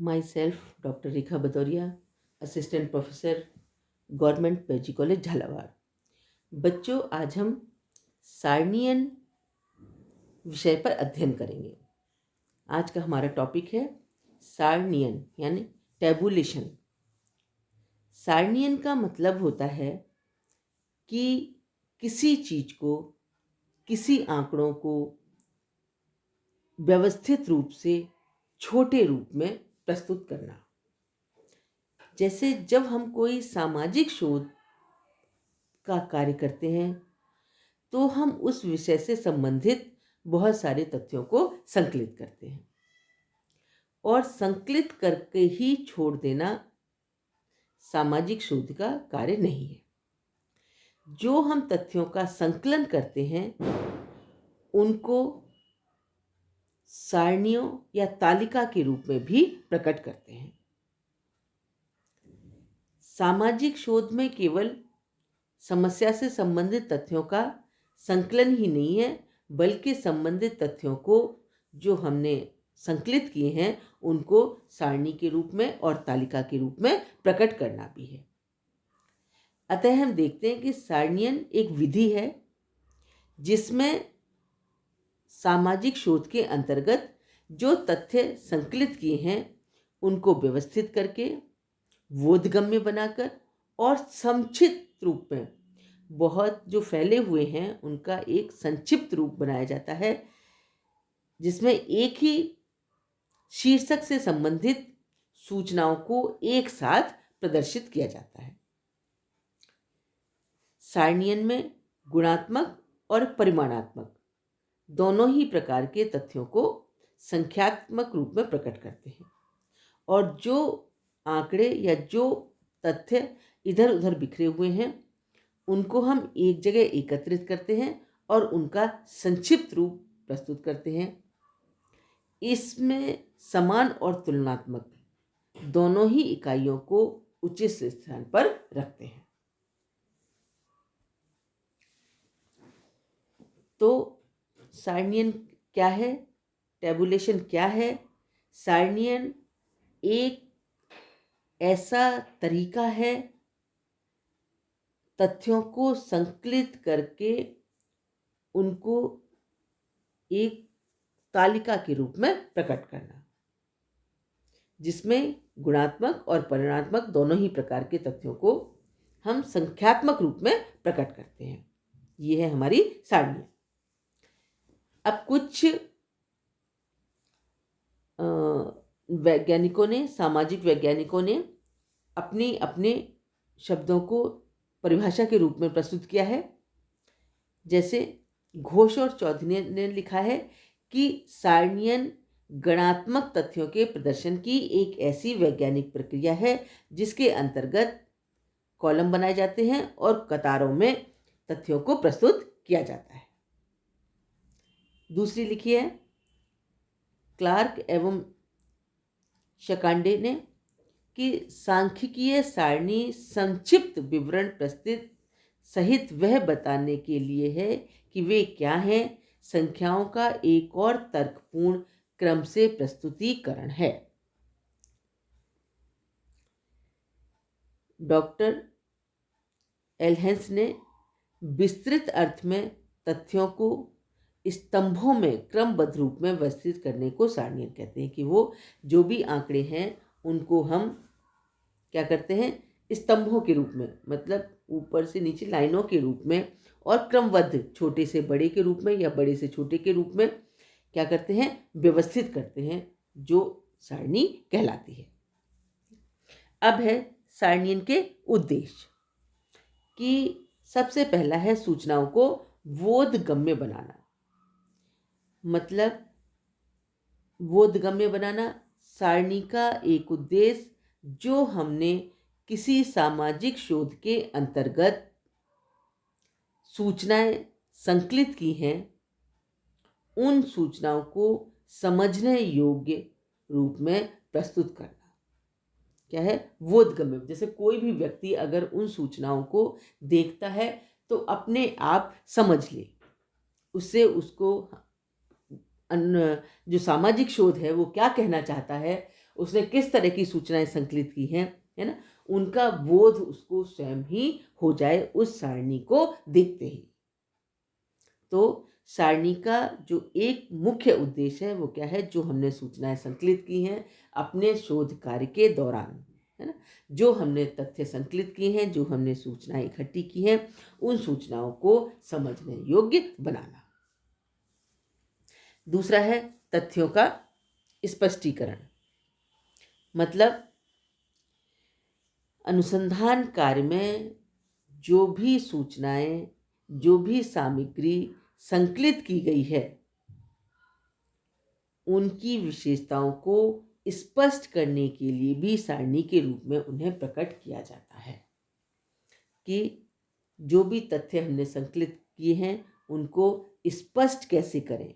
My self doctor Rekha Bhadauria, assistant professor, government PG college Jhalawar. बच्चों, आज हम सार्नियन विषय पर अध्ययन करेंगे। आज का हमारा टॉपिक है सार्नियन यानी टेबुलेशन। सार्नियन का मतलब होता है कि किसी चीज को, किसी आंकड़ों को व्यवस्थित रूप से छोटे रूप में प्रस्तुत करना। जैसे जब हम कोई सामाजिक शोध का कार्य करते हैं तो हम उस विषय से संबंधित बहुत सारे तथ्यों को संकलित करते हैं, और संकलित करके ही छोड़ देना सामाजिक शोध का कार्य नहीं है। जो हम तथ्यों का संकलन करते हैं उनको सारणियों या तालिका के रूप में भी प्रकट करते हैं। सामाजिक शोध में केवल समस्या से संबंधित तथ्यों का संकलन ही नहीं है, बल्कि संबंधित तथ्यों को जो हमने संकलित किए हैं उनको सारणी के रूप में और तालिका के रूप में प्रकट करना भी है। अतः हम देखते हैं कि सारणियन एक विधि है जिसमें सामाजिक शोध के अंतर्गत जो तथ्य संकलित किए हैं उनको व्यवस्थित करके, बोधगम्य बनाकर और संक्षिप्त रूप में, बहुत जो फैले हुए हैं उनका एक संक्षिप्त रूप बनाया जाता है, जिसमें एक ही शीर्षक से संबंधित सूचनाओं को एक साथ प्रदर्शित किया जाता है। सारणियन में गुणात्मक और परिमाणात्मक दोनों ही प्रकार के तथ्यों को संख्यात्मक रूप में प्रकट करते हैं, और जो आंकड़े या जो तथ्य इधर उधर बिखरे हुए हैं उनको हम एक जगह एकत्रित करते हैं और उनका संक्षिप्त रूप प्रस्तुत करते हैं। इसमें समान और तुलनात्मक दोनों ही इकाइयों को उचित स्थान पर रखते हैं। तो सारणियन क्या है, टेबुलेशन क्या है? सारणियन एक ऐसा तरीका है तथ्यों को संकलित करके उनको एक तालिका के रूप में प्रकट करना, जिसमें गुणात्मक और परिमाणात्मक दोनों ही प्रकार के तथ्यों को हम संख्यात्मक रूप में प्रकट करते हैं। ये है हमारी सारणी। अब कुछ वैज्ञानिकों ने, सामाजिक वैज्ञानिकों ने अपने अपने शब्दों को परिभाषा के रूप में प्रस्तुत किया है। जैसे घोष और चौधरी ने लिखा है कि सारणियन गणात्मक तथ्यों के प्रदर्शन की एक ऐसी वैज्ञानिक प्रक्रिया है जिसके अंतर्गत कॉलम बनाए जाते हैं और कतारों में तथ्यों को प्रस्तुत किया जाता है। दूसरी लिखी है क्लार्क एवं शकांडे ने कि सांख्यिकीय सारणी संक्षिप्त विवरण प्रस्तुत सहित वह बताने के लिए है कि वे क्या हैं, संख्याओं का एक और तर्कपूर्ण क्रम से प्रस्तुतिकरण है। डॉक्टर एलहेंस ने विस्तृत अर्थ में तथ्यों को स्तंभों में क्रमबद्ध रूप में व्यवस्थित करने को सारणियन कहते हैं। कि वो जो भी आंकड़े हैं उनको हम क्या करते हैं, स्तंभों के रूप में, मतलब ऊपर से नीचे लाइनों के रूप में, और क्रमबद्ध छोटे से बड़े के रूप में या बड़े से छोटे के रूप में क्या करते हैं, व्यवस्थित करते हैं, जो सारणी कहलाती है। अब है सारणियन के उद्देश्य। कि सबसे पहला है सूचनाओं को बोधगम्य बनाना। मतलब बोधगम्य बनाना सारणी का एक उद्देश्य जो हमने किसी सामाजिक शोध के अंतर्गत सूचनाएं संकलित की हैं उन सूचनाओं को समझने योग्य रूप में प्रस्तुत करना। क्या है, बोधगम्य। जैसे कोई भी व्यक्ति अगर उन सूचनाओं को देखता है तो अपने आप समझ ले, उससे उसको जो सामाजिक शोध है वो क्या कहना चाहता है, उसने किस तरह की सूचनाएं संकलित की हैं, है ना, उनका बोध उसको स्वयं ही हो जाए उस सारणी को देखते ही। तो सारणी का जो एक मुख्य उद्देश्य है वो क्या है, जो हमने सूचनाएं संकलित की हैं अपने शोध कार्य के दौरान, है ना, जो हमने तथ्य संकलित किए हैं, जो हमने सूचनाएं इकट्ठी की हैं, उन सूचनाओं को समझने योग्य बनाना। दूसरा है तथ्यों का स्पष्टीकरण। मतलब अनुसंधान कार्य में जो भी सूचनाएं, जो भी सामग्री संकलित की गई है, उनकी विशेषताओं को स्पष्ट करने के लिए भी सारणी के रूप में उन्हें प्रकट किया जाता है कि जो भी तथ्य हमने संकलित किए हैं उनको स्पष्ट कैसे करें।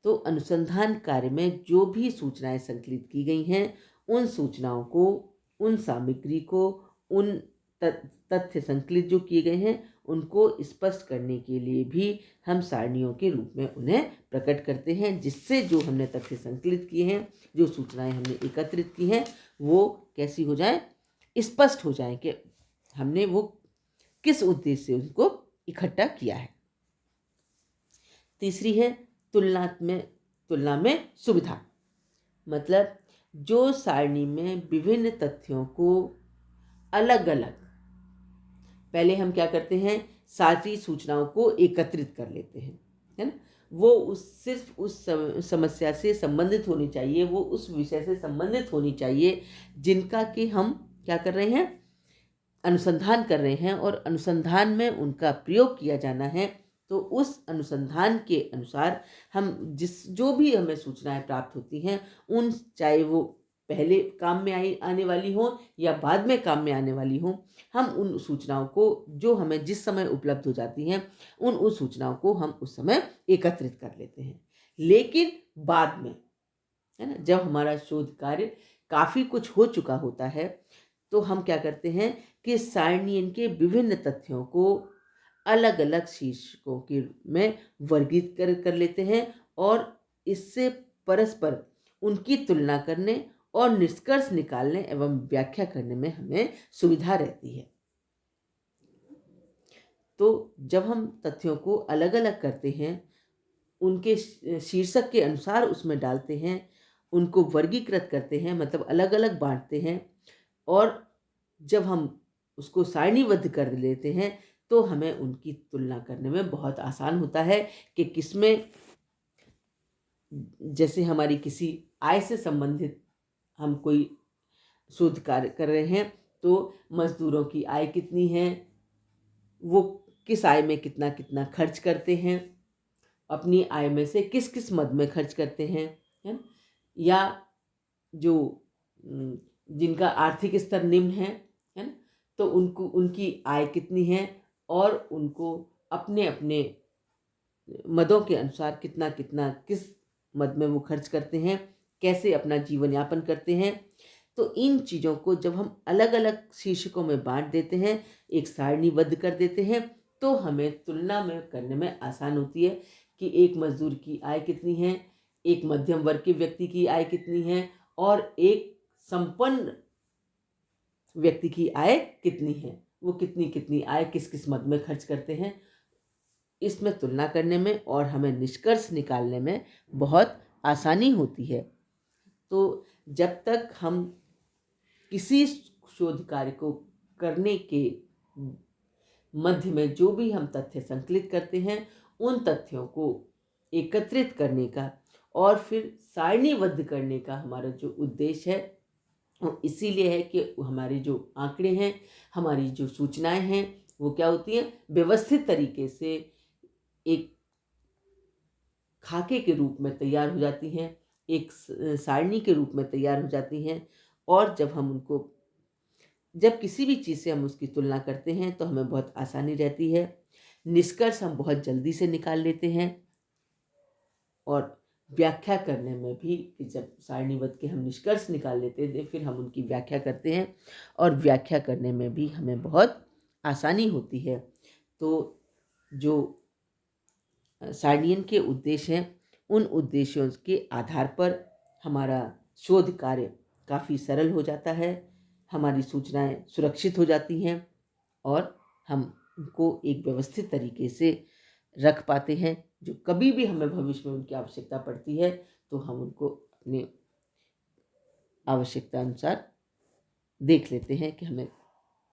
तो अनुसंधान कार्य में जो भी सूचनाएं संकलित की गई हैं, उन सूचनाओं को, उन सामग्री को, उन तथ्य संकलित जो किए गए हैं उनको स्पष्ट करने के लिए भी हम सारणियों के रूप में उन्हें प्रकट करते हैं, जिससे जो हमने तथ्य संकलित किए हैं, जो सूचनाएं हमने एकत्रित की हैं, वो कैसी हो जाए, स्पष्ट हो जाए कि हमने वो किस उद्देश्य से उनको इकट्ठा किया है। तीसरी है तुलना में सुविधा। मतलब जो सारणी में विभिन्न तथ्यों को अलग अलग, पहले हम क्या करते हैं, सारी सूचनाओं को एकत्रित कर लेते हैं, है ना, वो सिर्फ उस समस्या से संबंधित होनी चाहिए, वो उस विषय से संबंधित होनी चाहिए जिनका कि हम क्या कर रहे हैं, अनुसंधान कर रहे हैं, और अनुसंधान में उनका प्रयोग किया जाना है। तो उस अनुसंधान के अनुसार हम जो भी हमें सूचनाएं प्राप्त होती हैं, उन चाहे वो पहले काम में आने वाली हो या बाद में काम में आने वाली हो, हम उन सूचनाओं को जो हमें जिस समय उपलब्ध हो जाती हैं, उन सूचनाओं को हम उस समय एकत्रित कर लेते हैं। लेकिन बाद में, है ना, जब हमारा शोध कार्य काफ़ी कुछ हो चुका होता है, तो हम क्या करते हैं कि सारणियन के विभिन्न तथ्यों को अलग अलग शीर्षकों के में वर्गीकृत कर लेते हैं, और इससे परस्पर उनकी तुलना करने और निष्कर्ष निकालने एवं व्याख्या करने में हमें सुविधा रहती है। तो जब हम तथ्यों को अलग अलग करते हैं, उनके शीर्षक के अनुसार उसमें डालते हैं, उनको वर्गीकृत करते हैं, मतलब अलग अलग बांटते हैं, और जब हम उसको सारणीबद्ध कर लेते हैं, तो हमें उनकी तुलना करने में बहुत आसान होता है कि किसमें, जैसे हमारी किसी आय से संबंधित हम कोई शोध कार्य कर रहे हैं, तो मजदूरों की आय कितनी है, वो किस आय में कितना कितना खर्च करते हैं, अपनी आय में से किस किस मद में खर्च करते हैं, है ना? या जो जिनका आर्थिक स्तर निम्न है ना, तो उनकी आय कितनी है, और उनको अपने अपने मदों के अनुसार कितना कितना किस मद में वो खर्च करते हैं, कैसे अपना जीवन यापन करते हैं। तो इन चीज़ों को जब हम अलग अलग शीर्षकों में बांट देते हैं, एक सारणीबद्ध कर देते हैं, तो हमें तुलना में करने में आसान होती है कि एक मजदूर की आय कितनी है, एक मध्यम वर्ग के व्यक्ति की आय कितनी है, और एक संपन्न व्यक्ति की आय कितनी है, वो कितनी कितनी आय किस किस मद में खर्च करते हैं। इसमें तुलना करने में और हमें निष्कर्ष निकालने में बहुत आसानी होती है। तो जब तक हम किसी शोध कार्य को करने के मध्य में जो भी हम तथ्य संकलित करते हैं, उन तथ्यों को एकत्रित करने का और फिर सारणीबद्ध करने का हमारा जो उद्देश्य है, वो इसीलिए है कि हमारे जो आंकड़े हैं, हमारी जो सूचनाएं हैं, वो क्या होती हैं, व्यवस्थित तरीके से एक खाके के रूप में तैयार हो जाती हैं, एक सारणी के रूप में तैयार हो जाती हैं। और जब किसी भी चीज़ से हम उसकी तुलना करते हैं, तो हमें बहुत आसानी रहती है, निष्कर्ष हम बहुत जल्दी से निकाल लेते हैं, और व्याख्या करने में भी जब सारणीबद्ध के हम निष्कर्ष निकाल लेते हैं, फिर हम उनकी व्याख्या करते हैं, और व्याख्या करने में भी हमें बहुत आसानी होती है। तो जो सारणियन के उद्देश्य हैं उन उद्देश्यों के आधार पर हमारा शोध कार्य काफ़ी सरल हो जाता है, हमारी सूचनाएं सुरक्षित हो जाती हैं और हम उनको एक व्यवस्थित तरीके से रख पाते हैं। जो कभी भी हमें भविष्य में उनकी आवश्यकता पड़ती है तो हम उनको अपनी आवश्यकता अनुसार देख लेते हैं कि हमें